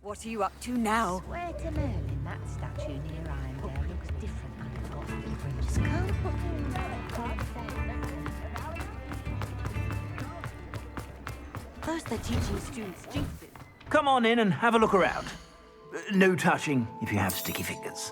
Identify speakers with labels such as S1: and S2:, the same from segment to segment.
S1: What are you up to now?
S2: Swear to Merlin, that statue near Iron there looks different than I thought. Just can't put
S1: Those that teaching students stupid.
S3: Come on in and have a look around. No touching if you have sticky fingers.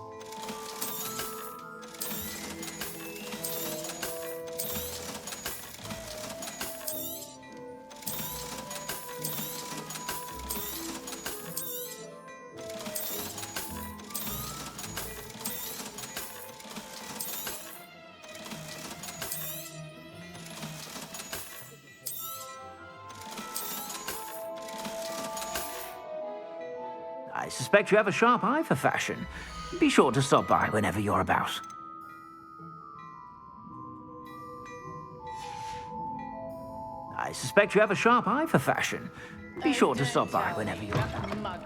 S3: I suspect you have a sharp eye for fashion. Be sure to stop by whenever you're about. I suspect you have a sharp eye for fashion. Be sure to stop by whenever you're about.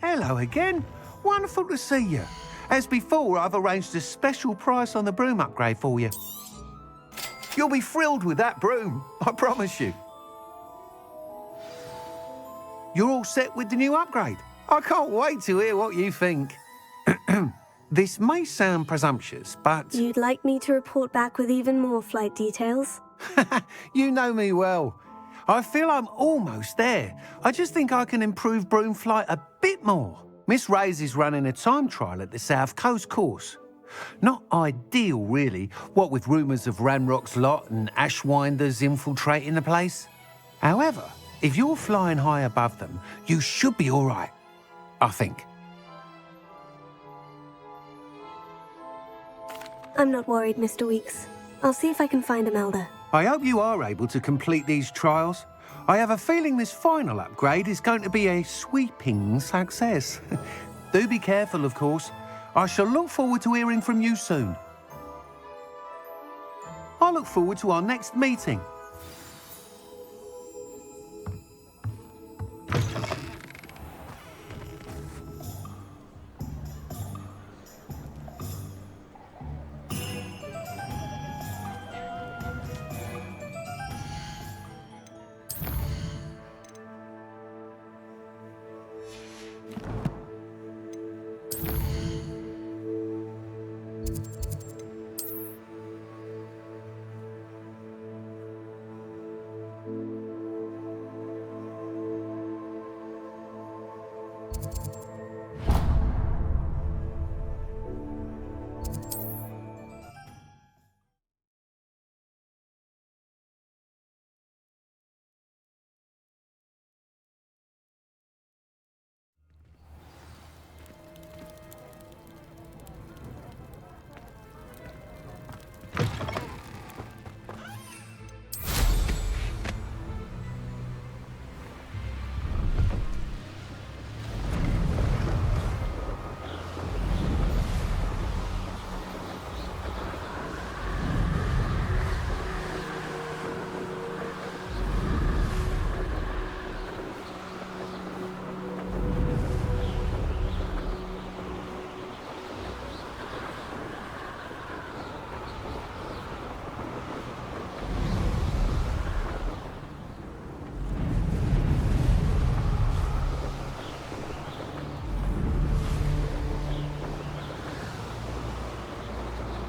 S4: Hello again. Wonderful to see you. As before, I've arranged a special price on the broom upgrade for you. You'll be thrilled with that broom, I promise you. You're all set with the new upgrade. I can't wait to hear what you think. This may sound presumptuous, but...
S5: You'd like me to report back with even more flight details?
S4: You know me well. I feel I'm almost there. I just think I can improve broom flight a bit more. Miss Ray's is running a time trial at the South Coast course. Not ideal, really, what with rumours of Ranrock's lot and ashwinders infiltrating the place. However, if you're flying high above them, you should be all right, I think.
S5: I'm not worried, Mr. Weeks. I'll see if I can find Imelda.
S4: I hope you are able to complete these trials. I have a feeling this final upgrade is going to be a sweeping success. Do be careful, of course. I shall look forward to hearing from you soon. I look forward to our next meeting.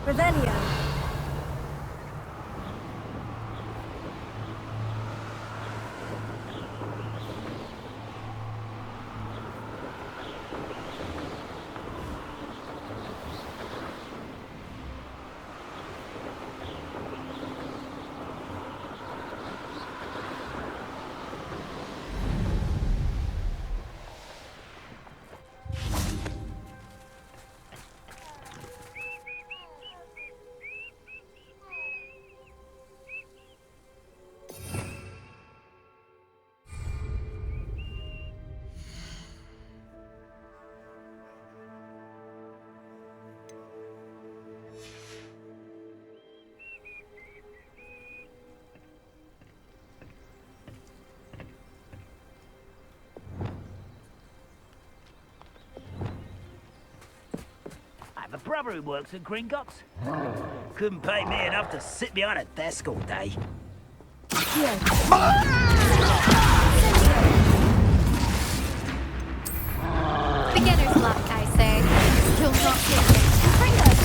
S5: Revelio.
S3: brother who works at Gringotts. Couldn't pay me enough to sit behind a desk all day.
S6: Beginner's luck, I say. You'll not get it. Bring us!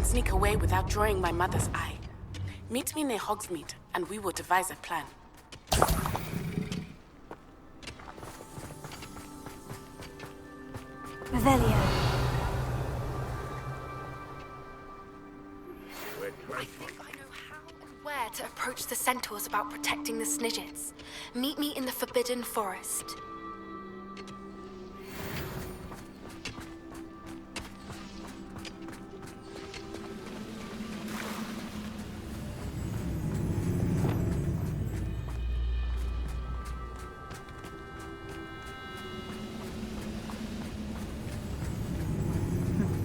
S7: Sneak away without drawing my mother's eye. Meet me near Hogsmeade, and we will devise a plan.
S5: Revelio.
S8: I think I know how and where to approach the centaurs about protecting the Snidgets. Meet me in the Forbidden Forest.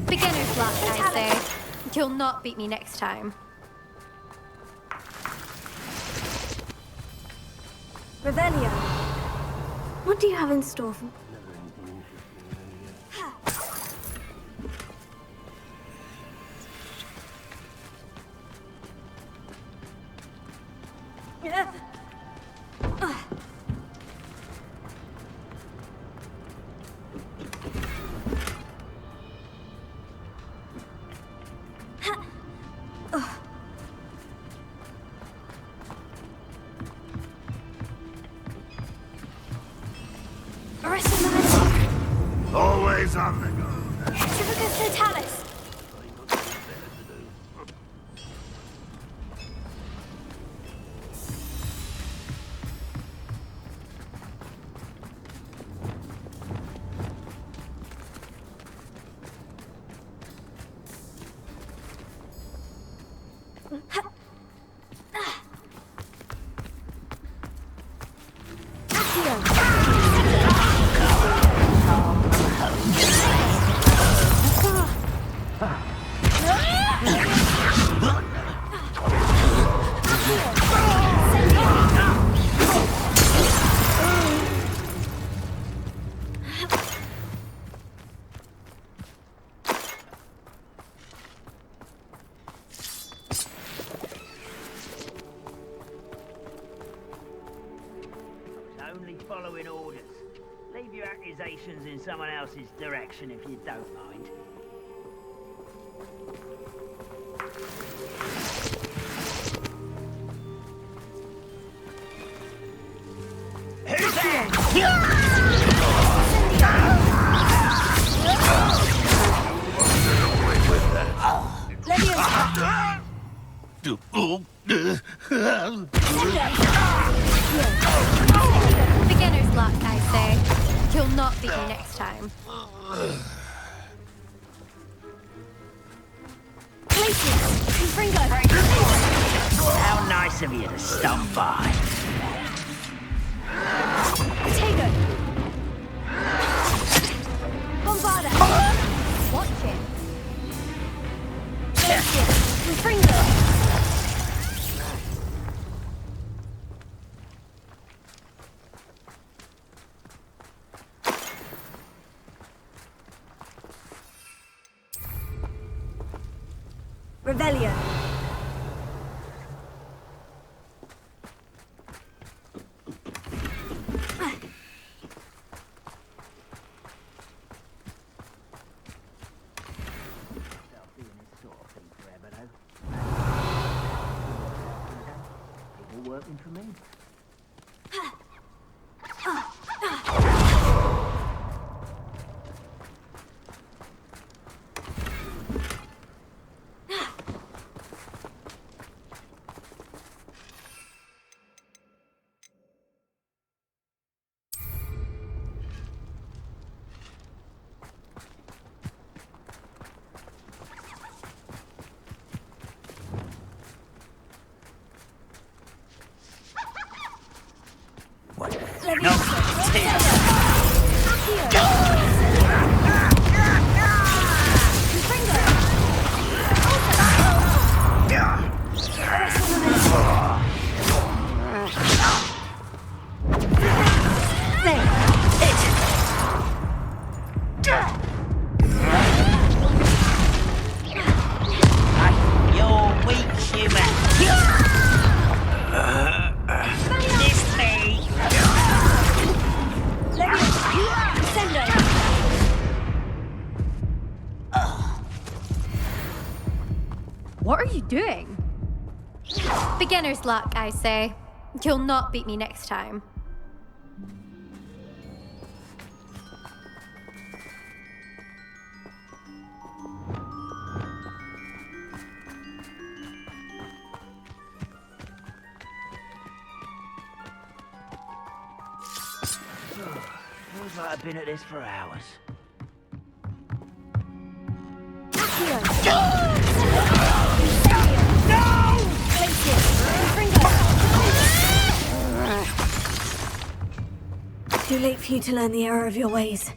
S6: Beginner's luck, I say. You'll not beat me next time.
S5: Revelio. What do you have in store for me?
S9: Always on the go.
S8: Cervicus Totalis!
S3: Only following orders. Leave your accusations in someone else's direction if you don't mind. Who's there?
S6: Beginner's luck, I say. You'll not beat me next time.
S8: Pleated!
S3: How nice of you to stop by.
S6: Potato. Bombarda. Watch it. Confringo. Revelio.
S3: People working for me.
S6: What are you doing? Beginner's luck, I say. You'll not beat me next time.
S3: Feels like I've been at this for hours.
S5: Too late for you to learn the error of your ways.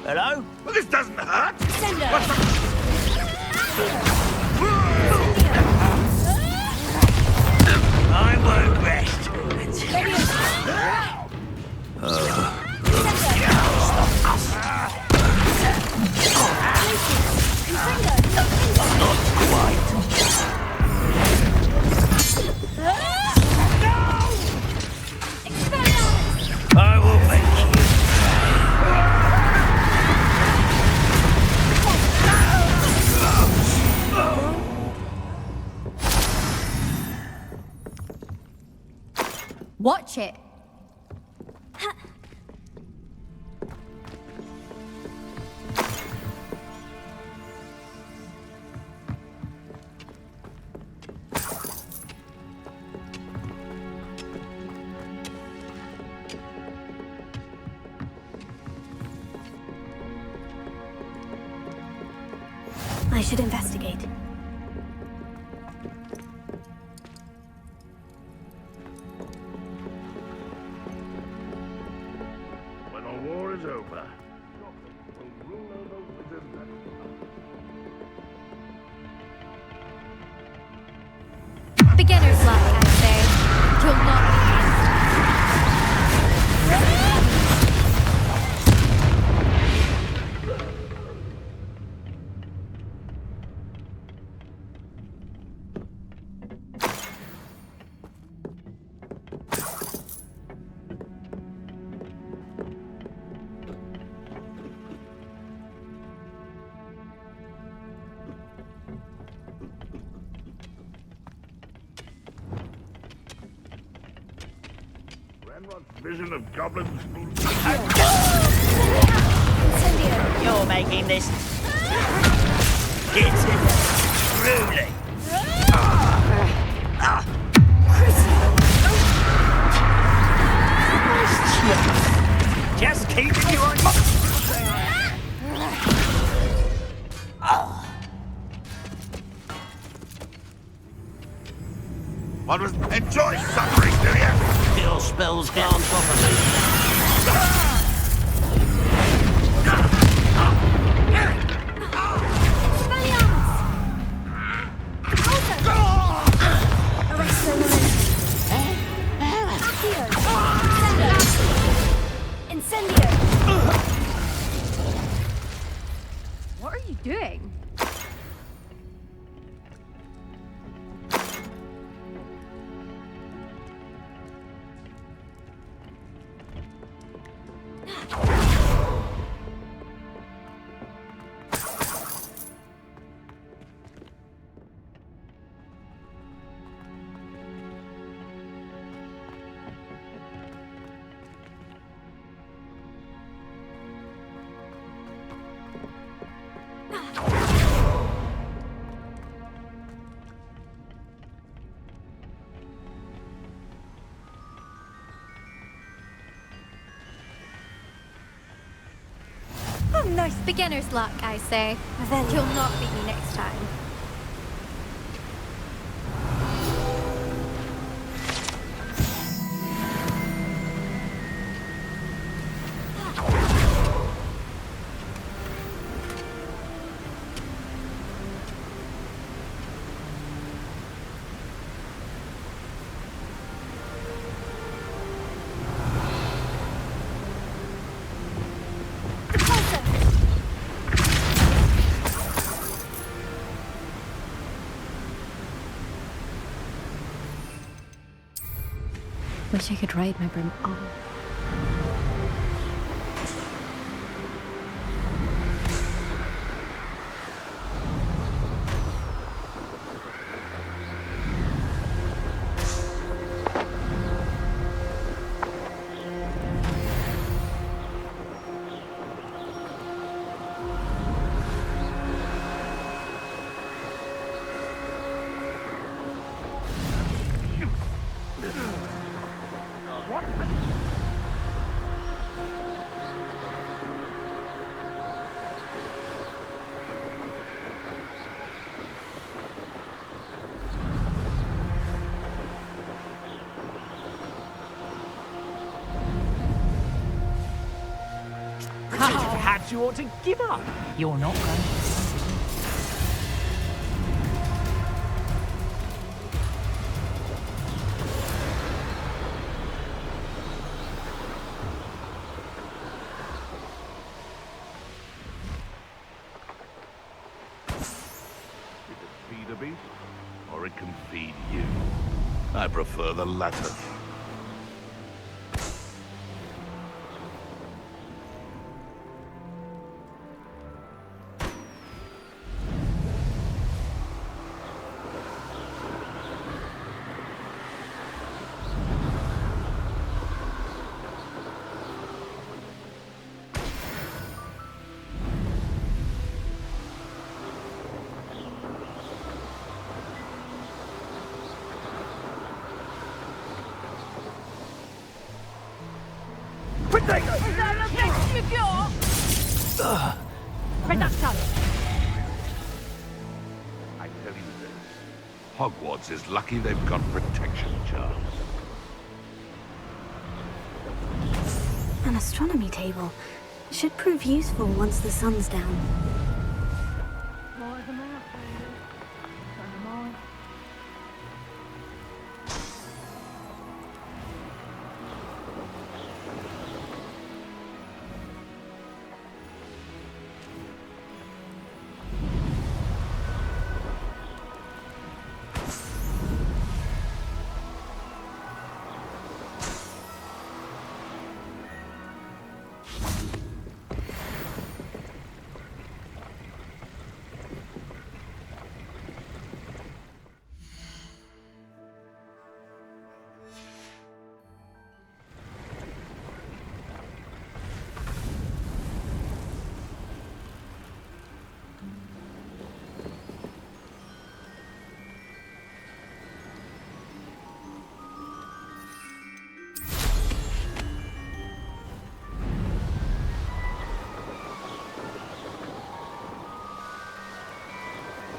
S3: Hello?
S9: Well, this doesn't hurt.
S3: I won't rest. I will make you.
S6: Watch it.
S5: I should investigate.
S9: When the war is over, will rule over wizards.
S6: Beginner's luck, I say. You'll not beat me next time.
S9: Vision of goblins.
S3: You're making this. It's truly.
S9: One must enjoy suffering, do you?
S3: Your spells can't stop us.
S6: What are you doing?
S5: Nice.
S6: Beginner's luck, I say.
S5: Revelio.
S6: You'll not beat me next time. Wish I could ride my broom all.
S3: Perhaps you ought to give up.
S2: You're not going to.
S9: It can feed a beast, or it can feed you. I prefer the latter. I tell you this, Hogwarts is lucky they've got protection charms.
S5: An astronomy table. Should prove useful once the sun's down.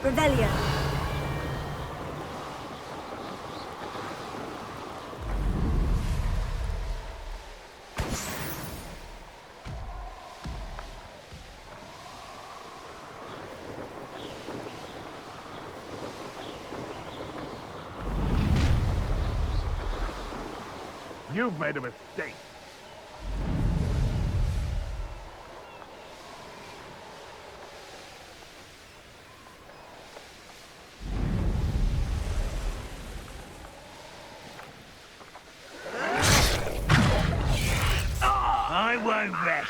S5: Revelio.
S9: You've made a mistake. I won't rest.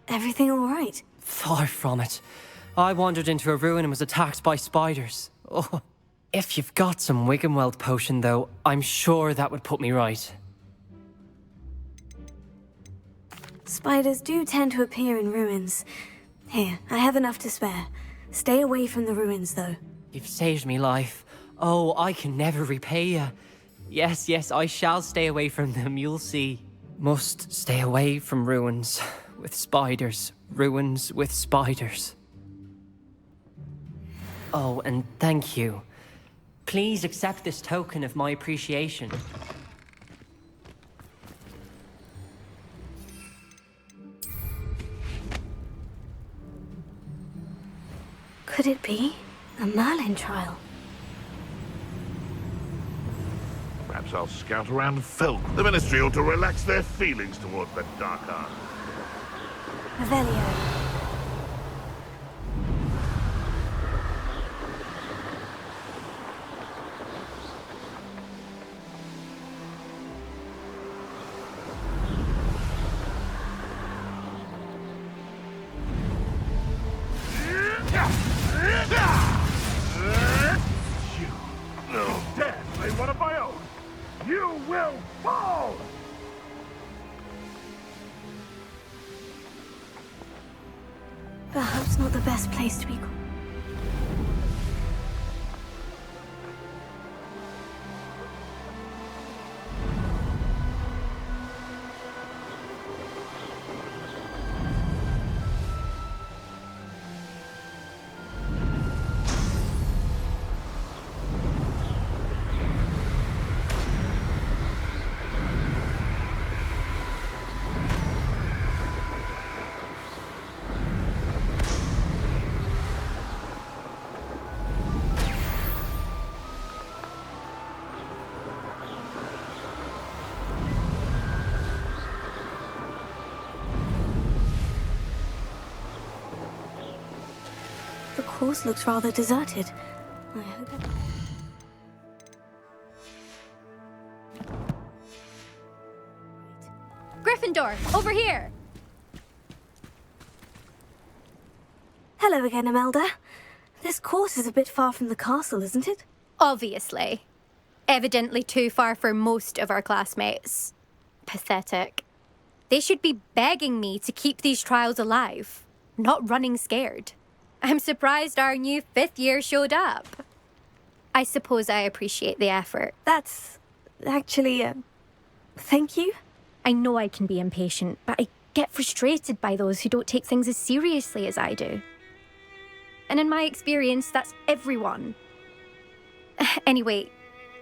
S5: Everything all right?
S10: Far from it. I wandered into a ruin and was attacked by spiders. Oh. If you've got some Wiggenweld potion, though, I'm sure that would put me right.
S5: Spiders do tend to appear in ruins. Here, I have enough to spare. Stay away from the ruins, though.
S10: You've saved me life. Oh, I can never repay you. Yes, yes, I shall stay away from them, you'll see. Must stay away from ruins. With spiders. Ruins with spiders. Oh, and thank you. Please accept this token of my appreciation.
S5: Could it be a Merlin trial?
S9: Perhaps I'll scout around Felk. The Ministry ought to relax their feelings towards that dark art.
S5: Revelio. Perhaps not the best place to be. course looks rather deserted. I hope it...
S6: Gryffindor, over here!
S5: Hello again, Imelda. This course is a bit far from the castle, isn't it?
S6: Obviously. Evidently too far for most of our classmates. Pathetic. They should be begging me to keep these trials alive, not running scared. I'm surprised our new 5th year showed up. I suppose I appreciate the effort.
S5: That's... actually, thank you.
S6: I know I can be impatient, but I get frustrated by those who don't take things as seriously as I do. And in my experience, that's everyone. Anyway,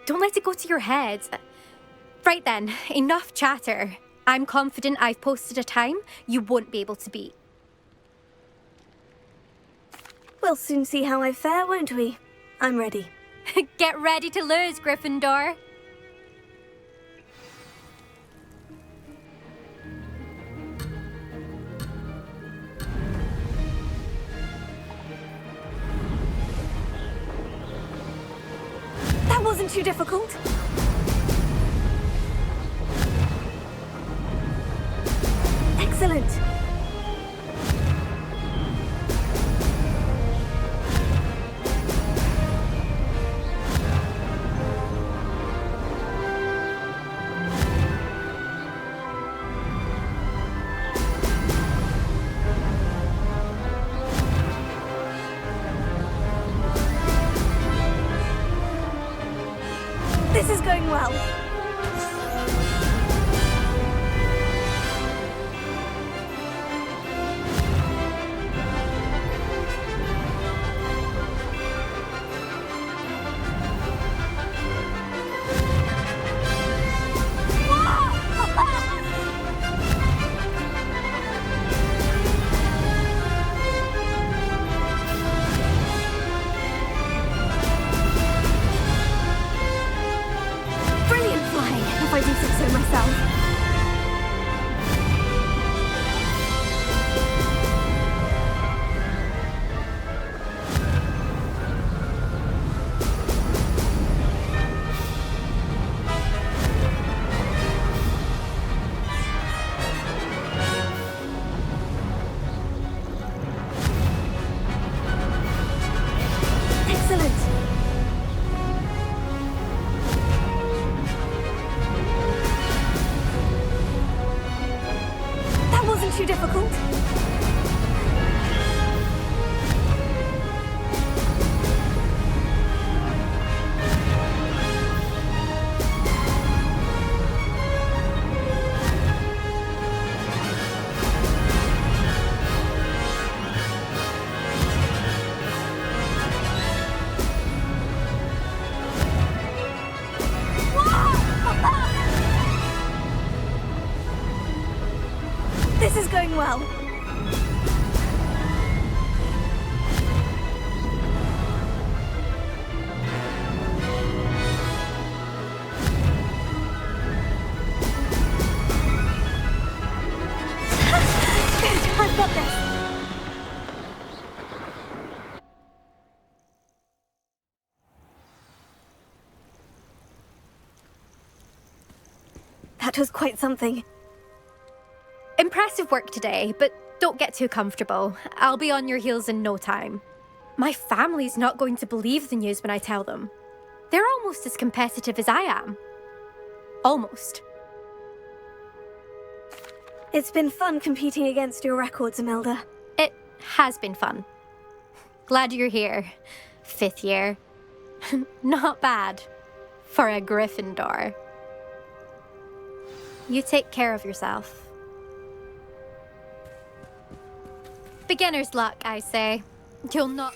S6: don't let it go to your head. Right then, enough chatter. I'm confident I've posted a time you won't be able to beat.
S5: We'll soon see how I fare, won't we? I'm ready.
S6: Get ready to lose, Gryffindor.
S5: That wasn't too difficult. Excellent. This is going well. Brilliant flying, if I do say so myself. Excellent. That wasn't too difficult. This is going well. Good, I've got this. That was quite something.
S6: Impressive work today, but don't get too comfortable. I'll be on your heels in no time. My family's not going to believe the news when I tell them. They're almost as competitive as I am. Almost.
S5: It's been fun competing against your records, Imelda.
S6: It has been fun. Glad you're here. 5th year. Not bad. For a Gryffindor. You take care of yourself. Beginner's luck, I say. You'll not...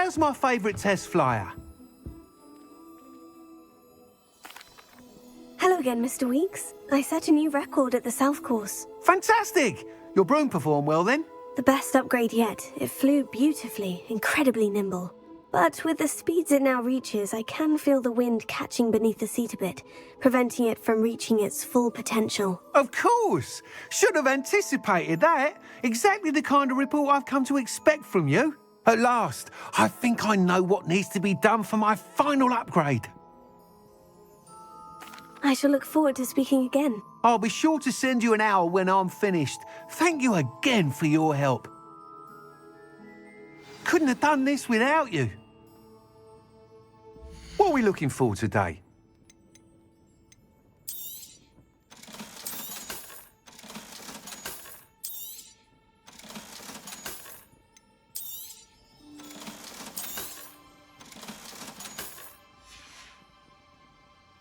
S4: How's my favourite test flyer?
S5: Hello again, Mr. Weeks. I set a new record at the South Course.
S4: Fantastic! Your broom performed well then?
S5: The best upgrade yet. It flew beautifully, incredibly nimble. But with the speeds it now reaches, I can feel the wind catching beneath the seat a bit, preventing it from reaching its full potential.
S4: Of course! Should have anticipated that. Exactly the kind of report I've come to expect from you. At last, I think I know what needs to be done for my final upgrade.
S5: I shall look forward to speaking again.
S4: I'll be sure to send you an owl when I'm finished. Thank you again for your help. Couldn't have done this without you. What are we looking for today?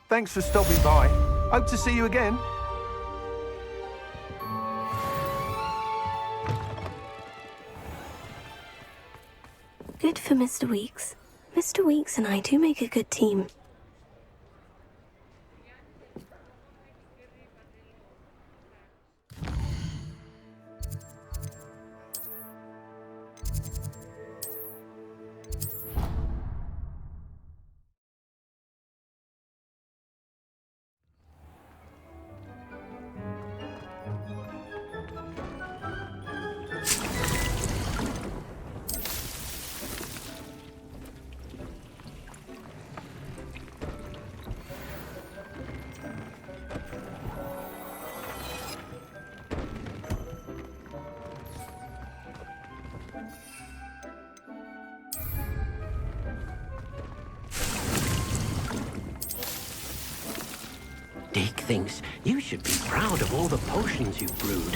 S4: Thanks for stopping by. Hope to see you again.
S5: Good for Mr. Weeks. Mr. Weeks and I do make a good team.
S11: Dick thinks you should be proud of all the potions you've brewed.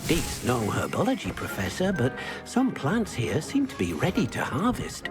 S11: Deep's no herbology professor, but some plants here seem to be ready to harvest.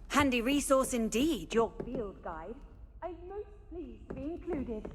S1: Handy resource indeed, your field guide. I'm most pleased to be included.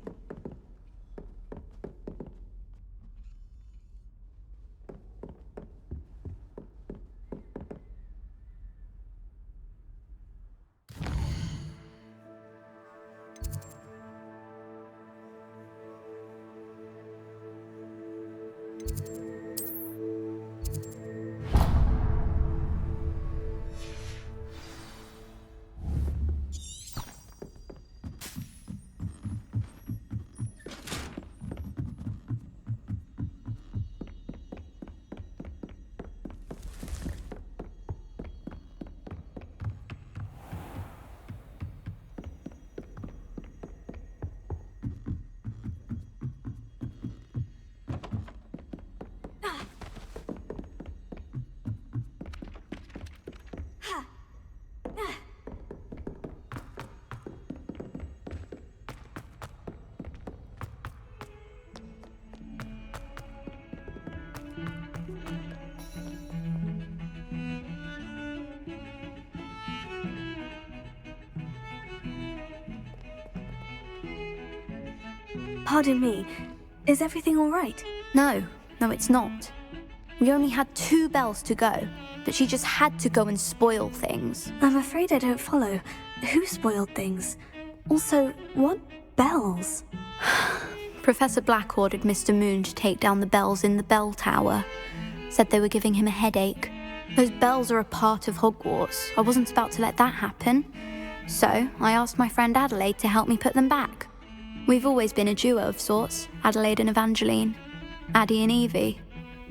S5: Pardon me, is everything all right?
S12: No, it's not. We only had 2 bells to go, but she just had to go and spoil things.
S5: I'm afraid I don't follow. Who spoiled things? Also, what bells?
S12: Professor Black ordered Mr. Moon to take down the bells in the bell tower. Said they were giving him a headache. Those bells are a part of Hogwarts. I wasn't about to let that happen. So, I asked my friend Adelaide to help me put them back. We've always been a duo of sorts, Adelaide and Evangeline. Addie and Evie.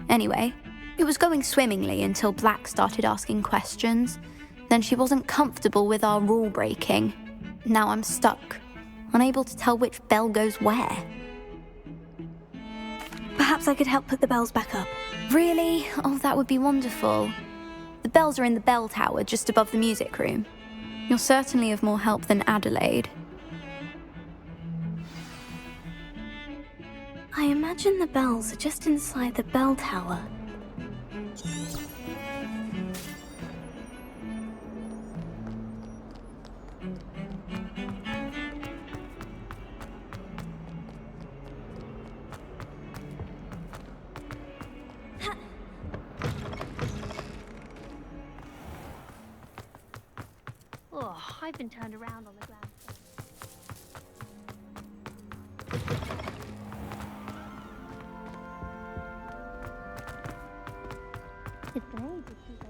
S12: Anyway, it was going swimmingly until Black started asking questions. Then she wasn't comfortable with our rule breaking. Now I'm stuck, unable to tell which bell goes where.
S5: Perhaps I could help put the bells back up.
S12: Really? Oh, that would be wonderful. The bells are in the bell tower just above the music room. You're certainly of more help than Adelaide.
S5: I imagine the bells are just inside the bell tower.
S6: Oh, I've been turned around on the ground.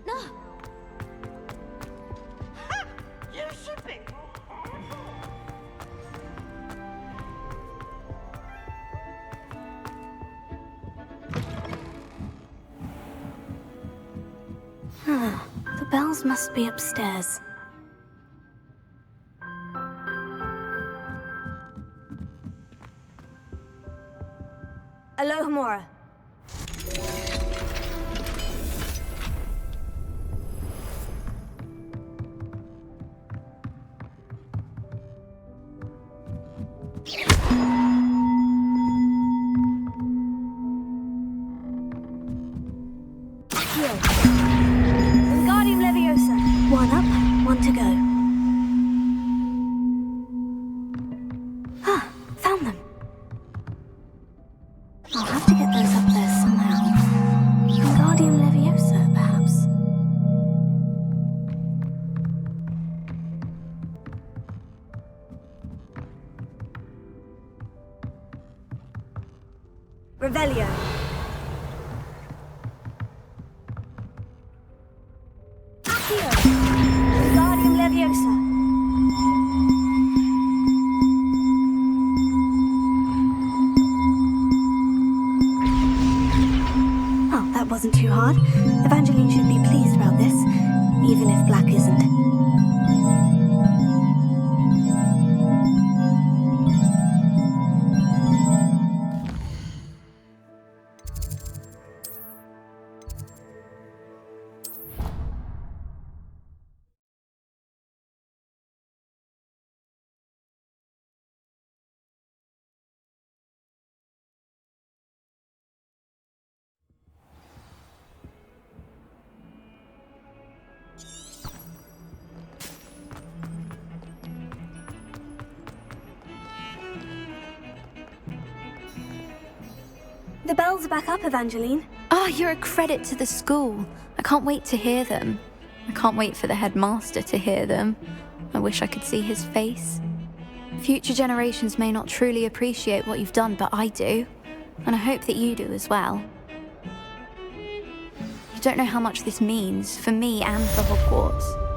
S5: No!
S1: You should be.
S5: The bells must be upstairs. Alohomora. Wingardium Leviosa. One up, one to go. Ah, found them. I'll have to get those up there somehow. Wingardium Leviosa, perhaps. Revelio. hard. Evangeline should be pleased about this, even if Black isn't. The bells are back up, Evangeline.
S12: Oh, you're a credit to the school. I can't wait to hear them. I can't wait for the headmaster to hear them. I wish I could see his face. Future generations may not truly appreciate what you've done, but I do. And I hope that you do as well. You don't know how much this means, for me and for Hogwarts.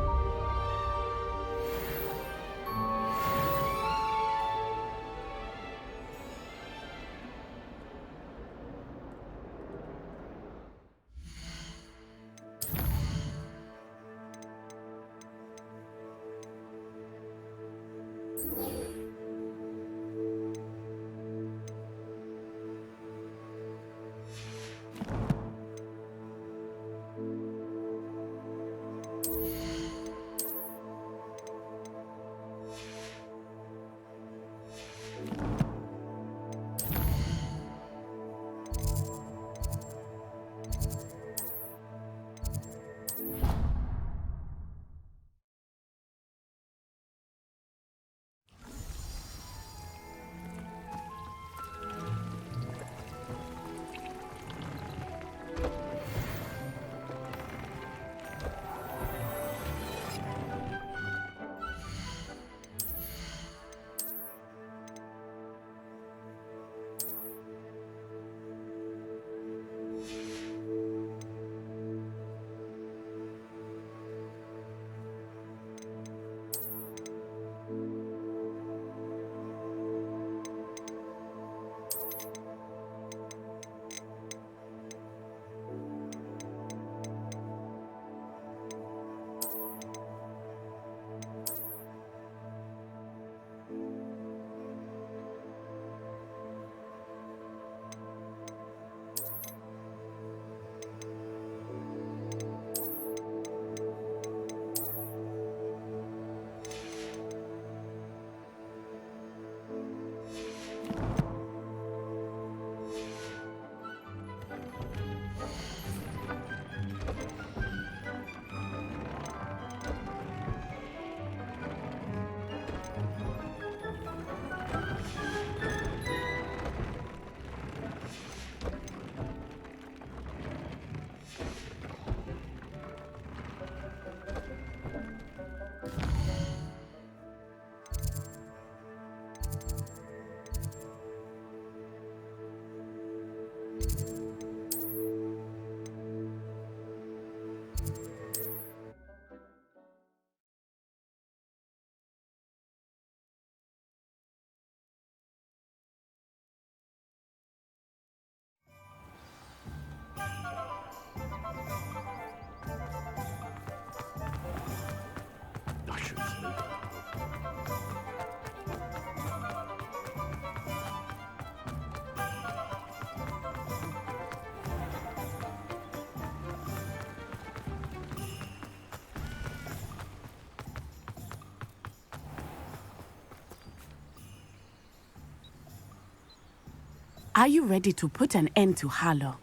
S7: Are you ready to put an end to Harlow?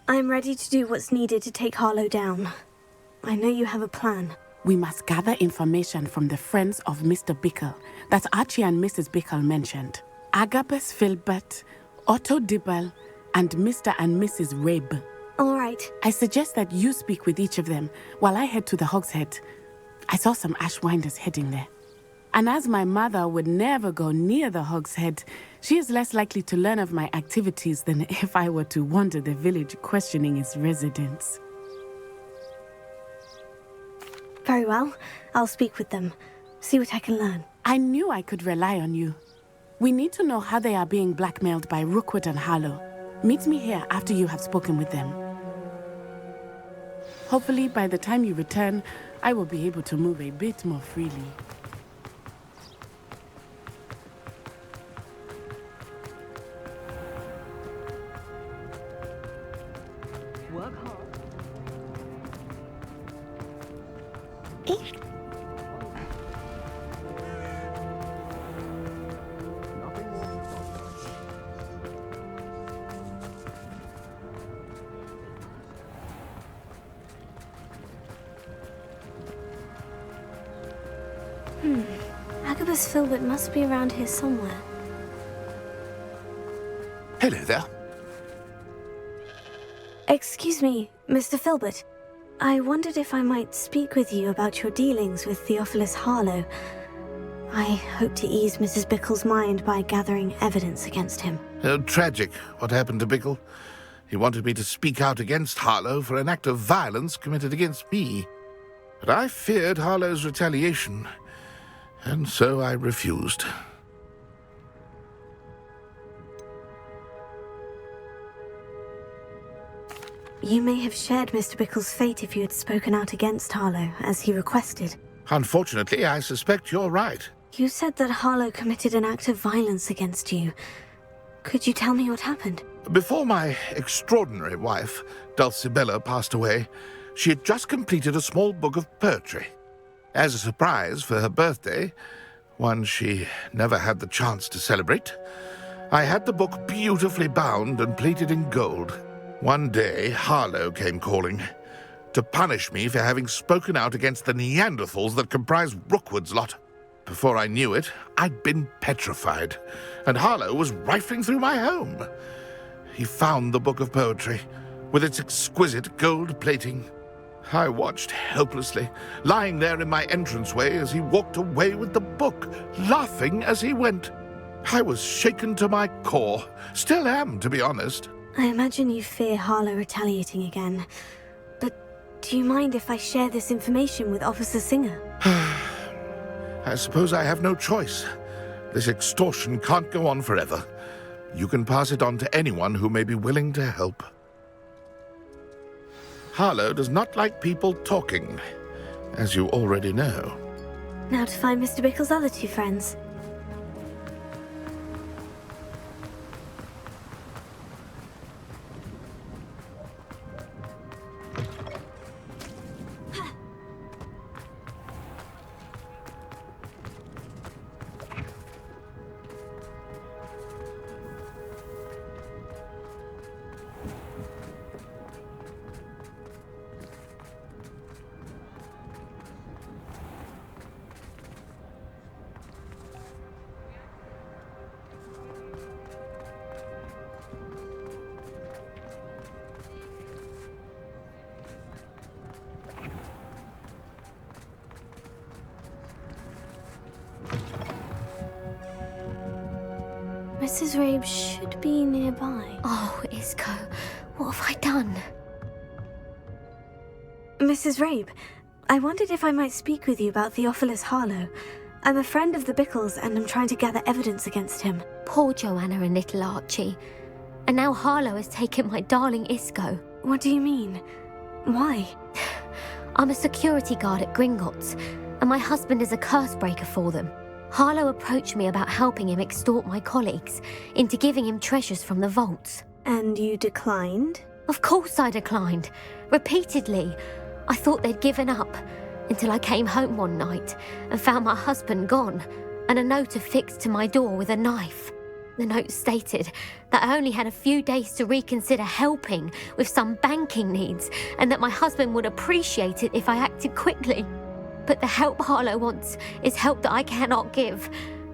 S5: I'm ready to do what's needed to take Harlow down. I know you have a plan.
S7: We must gather information from the friends of Mr. Bickle that Archie and Mrs. Bickle mentioned. Agabus Filbert, Otto Dibble, and Mr. and Mrs. Rabe.
S5: All right.
S7: I suggest that you speak with each of them while I head to the Hogshead. I saw some ashwinders heading there. And as my mother would never go near the Hogshead, she is less likely to learn of my activities than if I were to wander the village questioning its residents.
S5: Very well. I'll speak with them. See what I can learn.
S7: I knew I could rely on you. We need to know how they are being blackmailed by Rookwood and Harlow. Meet me here after you have spoken with them. Hopefully, by the time you return, I will be able to move a bit more freely.
S1: Work hard.
S5: Agabus Filbert must be around here somewhere.
S13: Hello there.
S5: Excuse me, Mr. Filbert. I wondered if I might speak with you about your dealings with Theophilus Harlow. I hope to ease Mrs. Bickle's mind by gathering evidence against him.
S13: Tragic, what happened to Bickle. He wanted me to speak out against Harlow for an act of violence committed against me. But I feared Harlow's retaliation, and so I refused.
S5: You may have shared Mr. Bickle's fate if you had spoken out against Harlow, as he requested.
S13: Unfortunately, I suspect you're right.
S5: You said that Harlow committed an act of violence against you. Could you tell me what happened?
S13: Before my extraordinary wife, Dulcibella, passed away, she had just completed a small book of poetry. As a surprise for her birthday, one she never had the chance to celebrate, I had the book beautifully bound and plated in gold. One day, Harlow came calling to punish me for having spoken out against the Neanderthals that comprise Rookwood's lot. Before I knew it, I'd been petrified, and Harlow was rifling through my home. He found the book of poetry, with its exquisite gold plating. I watched helplessly, lying there in my entranceway as he walked away with the book, laughing as he went. I was shaken to my core. Still am, to be honest.
S5: I imagine you fear Harlow retaliating again. But do you mind if I share this information with Officer Singer?
S13: I suppose I have no choice. This extortion can't go on forever. You can pass it on to anyone who may be willing to help. Harlow does not like people talking, as you already know.
S5: Now to find Mr. Bickle's other two friends. Mrs. Rabe should be nearby.
S6: Oh, Isco, what have I done?
S5: Mrs. Rabe, I wondered if I might speak with you about Theophilus Harlow. I'm a friend of the Bickles and I'm trying to gather evidence against him.
S6: Poor Joanna and little Archie. And now Harlow has taken my darling Isco.
S5: What do you mean? Why?
S6: I'm a security guard at Gringotts, and my husband is a curse breaker for them. Harlow approached me about helping him extort my colleagues into giving him treasures from the vaults.
S5: And you declined?
S6: Of course I declined. Repeatedly. I thought they'd given up, until I came home one night and found my husband gone, and a note affixed to my door with a knife. The note stated that I only had a few days to reconsider helping with some banking needs, and that my husband would appreciate it if I acted quickly. But the help Harlow wants is help that I cannot give,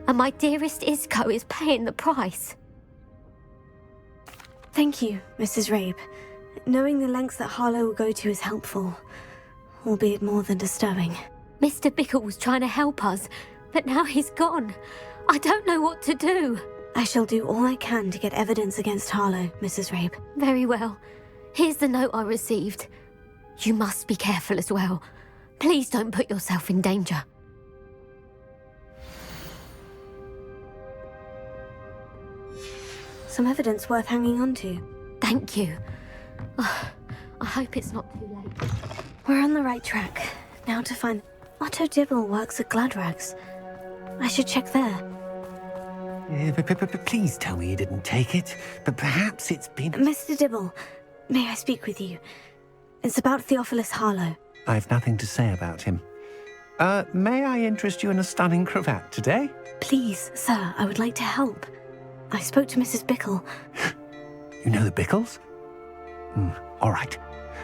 S6: and my dearest Isco is paying the price.
S5: Thank you, Mrs. Rabe. Knowing the lengths that Harlow will go to is helpful, albeit more than disturbing.
S6: Mr. Bickle was trying to help us, but now he's gone. I don't know what to do.
S5: I shall do all I can to get evidence against Harlow, Mrs. Rabe.
S6: Very well. Here's the note I received. You must be careful as well. Please don't put yourself in danger.
S5: some evidence worth hanging on to.
S12: Thank you. Oh, I hope it's not too late.
S5: We're on the right track. Now to find... Otto Dibble works at Gladrags. I should check there.
S4: Please tell me you didn't take it. But perhaps it's been...
S5: Mr. Dibble, may I speak with you? It's about Theophilus Harlow.
S4: I've nothing to say about him. May I interest you in a stunning cravat today?
S5: Please, sir, I would like to help. I spoke to Mrs. Bickle.
S4: You know the Bickles? All right.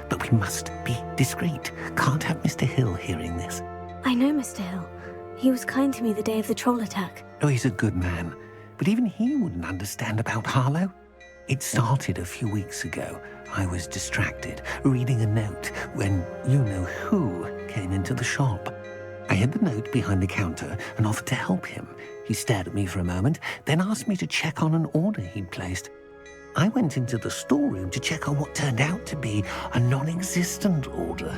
S4: But we must be discreet. Can't have Mr. Hill hearing this.
S5: I know Mr. Hill. He was kind to me the day of the troll attack.
S4: Oh, he's a good man. But even he wouldn't understand about Harlow. It started a few weeks ago. I was distracted, reading a note, when you-know-who came into the shop. I hid the note behind the counter and offered to help him. He stared at me for a moment, then asked me to check on an order he'd placed. I went into the storeroom to check on what turned out to be a non-existent order.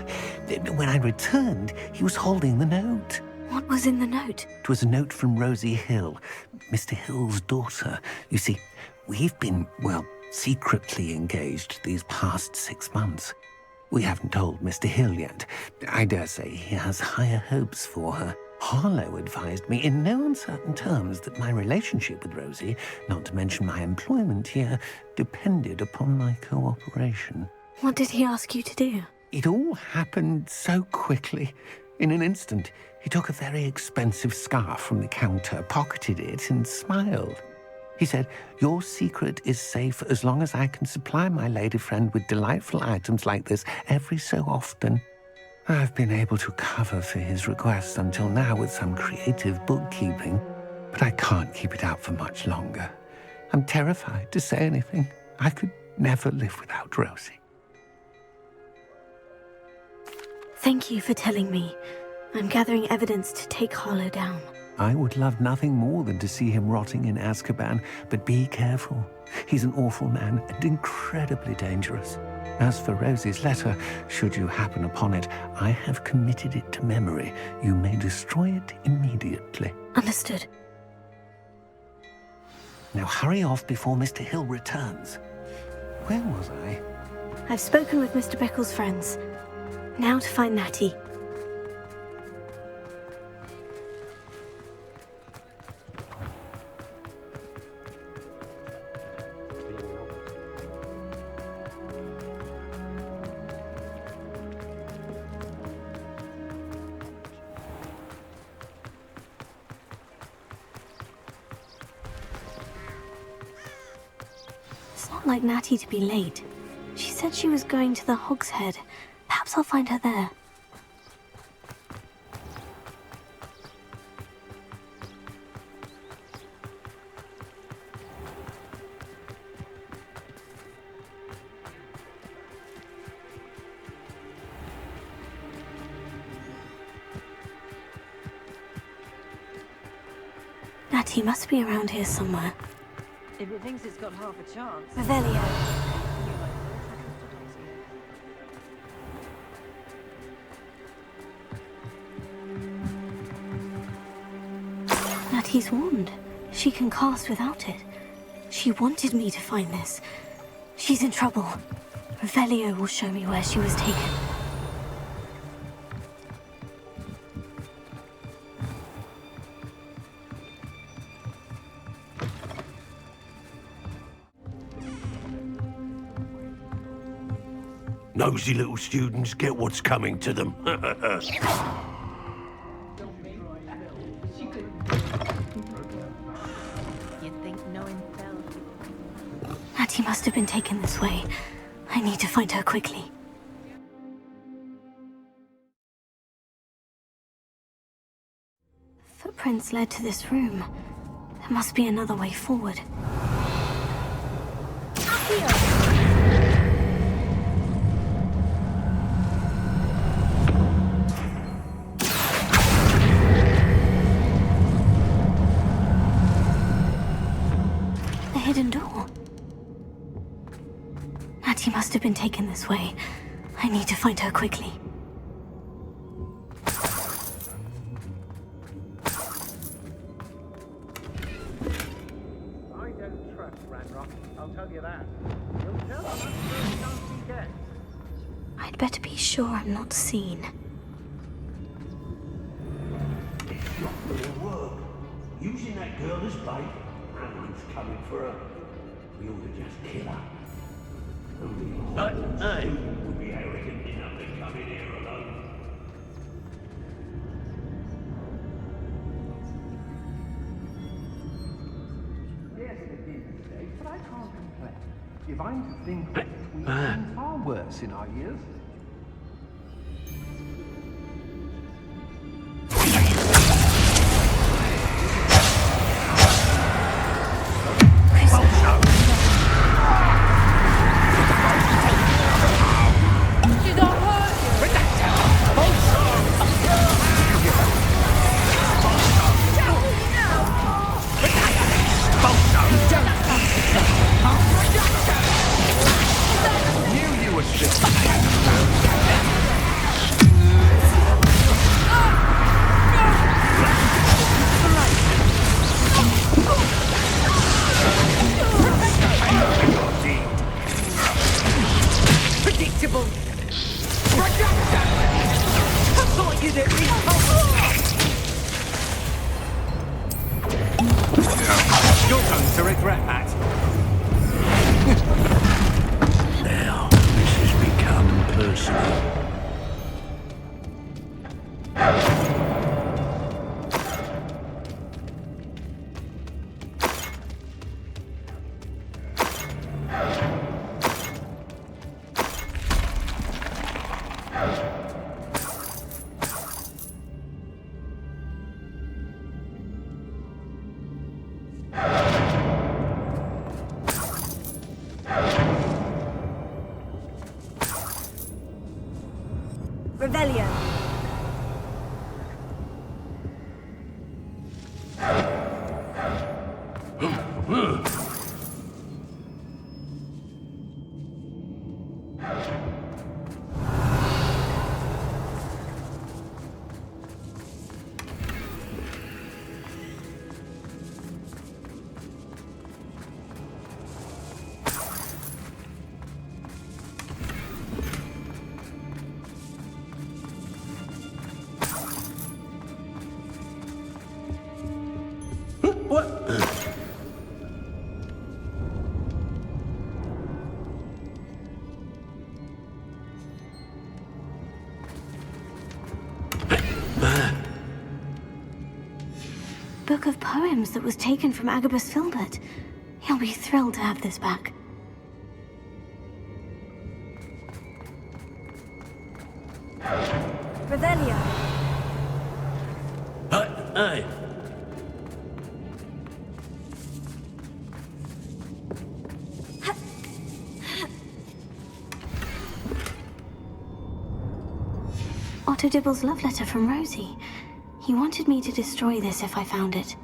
S4: When I returned, he was holding the note.
S5: What was in the note?
S4: It was a note from Rosie Hill, Mr. Hill's daughter. You see, we've been, secretly engaged these past 6 months. We haven't told Mr. Hill yet. I dare say he has higher hopes for her. Harlow advised me in no uncertain terms that my relationship with Rosie, not to mention my employment here, depended upon my cooperation.
S5: What did he ask you to do?
S4: It all happened so quickly. In an instant, he took a very expensive scarf from the counter, pocketed it, and smiled. He said, "Your secret is safe as long as I can supply my lady friend with delightful items like this every so often." I've been able to cover for his requests until now with some creative bookkeeping, but I can't keep it out for much longer. I'm terrified to say anything. I could never live without Rosie.
S5: Thank you for telling me. I'm gathering evidence to take Harlow down.
S4: I would love nothing more than to see him rotting in Azkaban, but be careful. He's an awful man and incredibly dangerous. As for Rosie's letter, should you happen upon it, I have committed it to memory. You may destroy it immediately.
S5: Understood.
S4: Now hurry off before Mr. Hill returns. Where was I?
S5: I've spoken with Mr. Bickle's friends. Now to find Natty. It's not like Natty to be late. She said she was going to the Hog's Head. Perhaps I'll find her there. Natty must be around here somewhere.
S1: If it thinks it's got half a chance.
S5: Revelio. Natty's wand. She can cast without it. She wanted me to find this. She's in trouble. Revelio will show me where she was taken.
S11: Nosy little students get what's coming to them.
S5: Natty must have been taken this way. I need to find her quickly. Footprints led to this room. There must be another way forward. The hidden door. Natty must have been taken this way. I need to find her quickly.
S14: I don't trust
S3: Ranrock, I'll tell you that. You'll tell them that's the first chance you get.
S5: I'd better be sure I'm not seen.
S11: It's not gonna work. Using that girl as bait, Hamlin's coming for her. We ought to just kill her. Hey, would be arrogant enough to come in here alone.
S4: Yes, it is mistake, but I can't complain. If I'm to think of it, we've been far worse in our years. You're going to regret that.
S11: Now, this has become personal.
S1: Revelio.
S5: Book of poems that was taken from Agabus Filbert. He'll be thrilled to have this back.
S1: Revelio.
S11: Hey.
S5: Otto Dibble's love letter from Rosie. He wanted me to destroy this if I found it.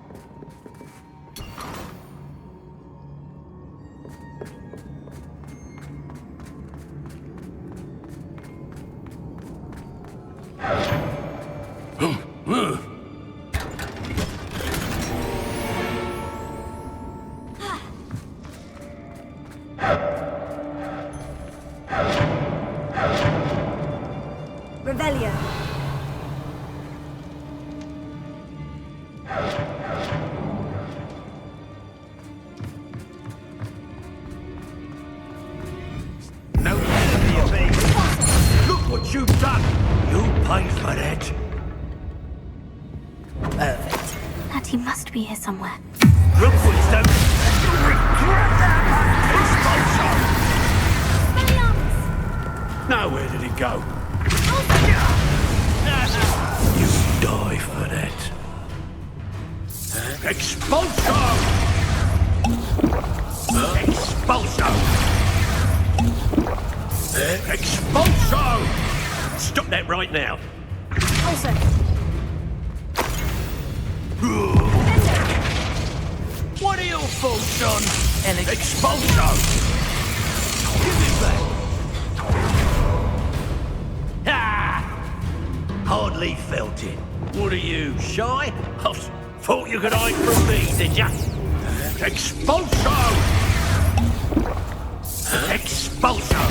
S1: Revelio.
S11: No, look what you've done! You pay for that!
S5: Perfect. Natty must be here somewhere.
S11: Look what's done! You'll regret that! Now where did it go? You die for that. Expulso! Expulso! Expulso! Stop that right now.
S1: Also.
S11: What are your thoughts on Expulso? Give it back. Ah! Hardly felt it. What are you, shy? I thought you could hide from me, did ya? Expulso! Expulso!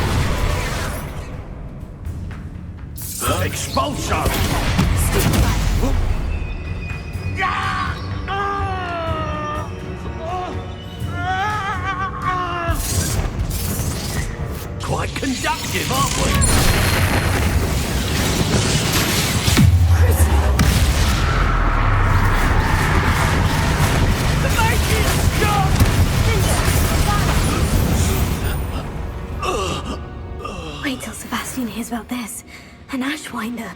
S11: Expulso! Quite conductive, aren't we? The magic's gone!
S5: Wait till Sebastian hears about this. An ashwinder.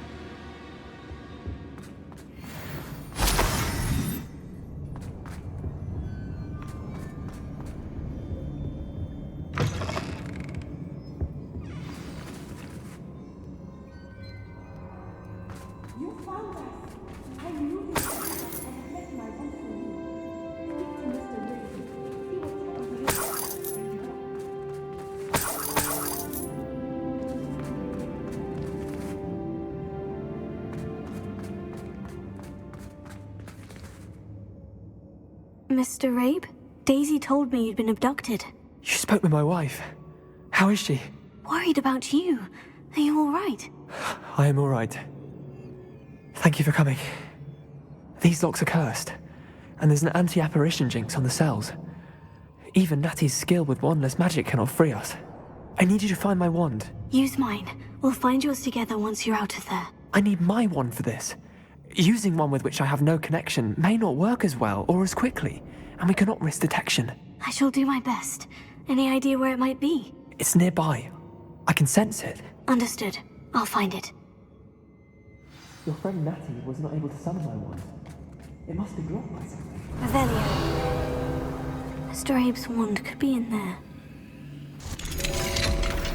S5: Mr. Rabe? Daisy told me you'd been abducted.
S14: You spoke with my wife. How is she?
S5: Worried about you. Are you alright?
S14: I am alright. Thank you for coming. These locks are cursed, and there's an anti-apparition jinx on the cells. Even Natty's skill with wandless magic cannot free us. I need you to find my wand.
S5: Use mine. We'll find yours together once you're out of there.
S14: I need my wand for this. Using one with which I have no connection may not work as well or as quickly, and we cannot risk detection.
S5: I shall do my best. Any idea where it might be?
S14: It's nearby. I can sense it.
S5: Understood. I'll find it.
S14: Your friend Natty was not able to summon my wand. It must be blocked by something.
S5: Revelio. Mr. Abe's wand could be in there.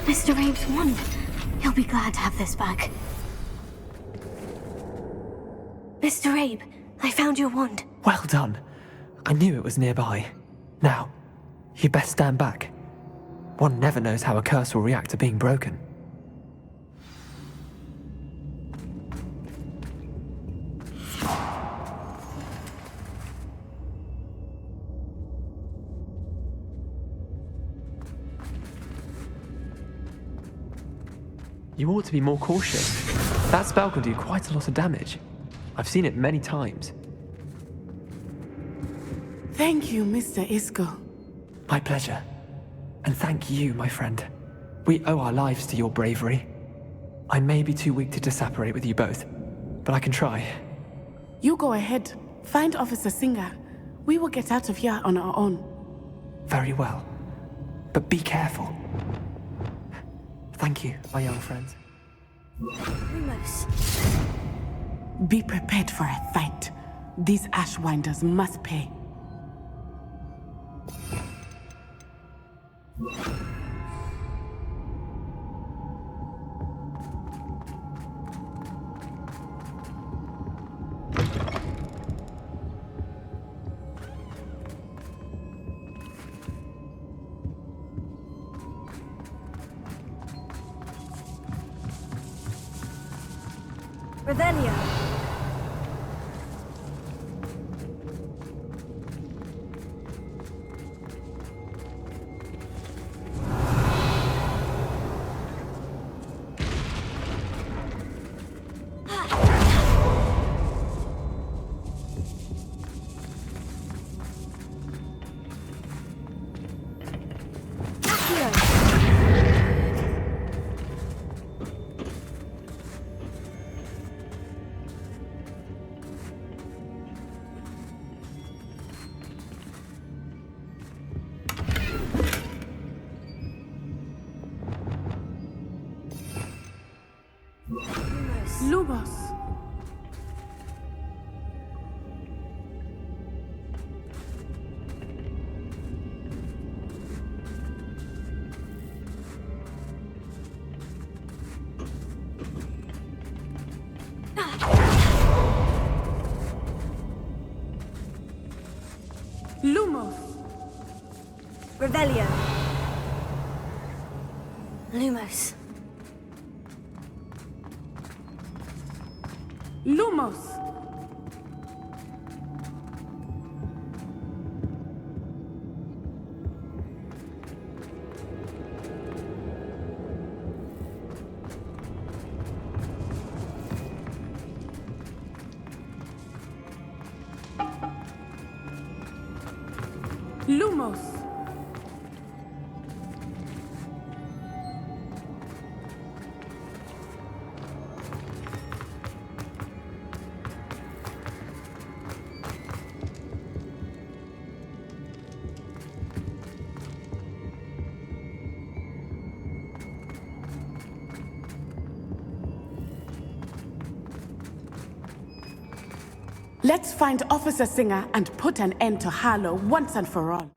S5: Mr. Abe's wand. He'll be glad to have this back. Mr. Abe, I found your wand.
S14: Well done. I knew it was nearby. Now, you best stand back. One never knows how a curse will react to being broken. You ought to be more cautious. That spell can do quite a lot of damage. I've seen it many times.
S7: Thank you, Mr. Isco.
S14: My pleasure. And thank you, my friend. We owe our lives to your bravery. I may be too weak to disapparate with you both, but I can try.
S7: You go ahead. Find Officer Singer. We will get out of here on our own.
S14: Very well. But be careful. Thank you, my young friends.
S5: Lumos.
S7: Be prepared for a fight. These ashwinders must pay.
S1: Revelio.
S7: Lumos. Lumos.
S1: Revelio.
S5: Lumos.
S7: Lumos. Lumos! Let's find Officer Singer and put an end to Harlow once and for all.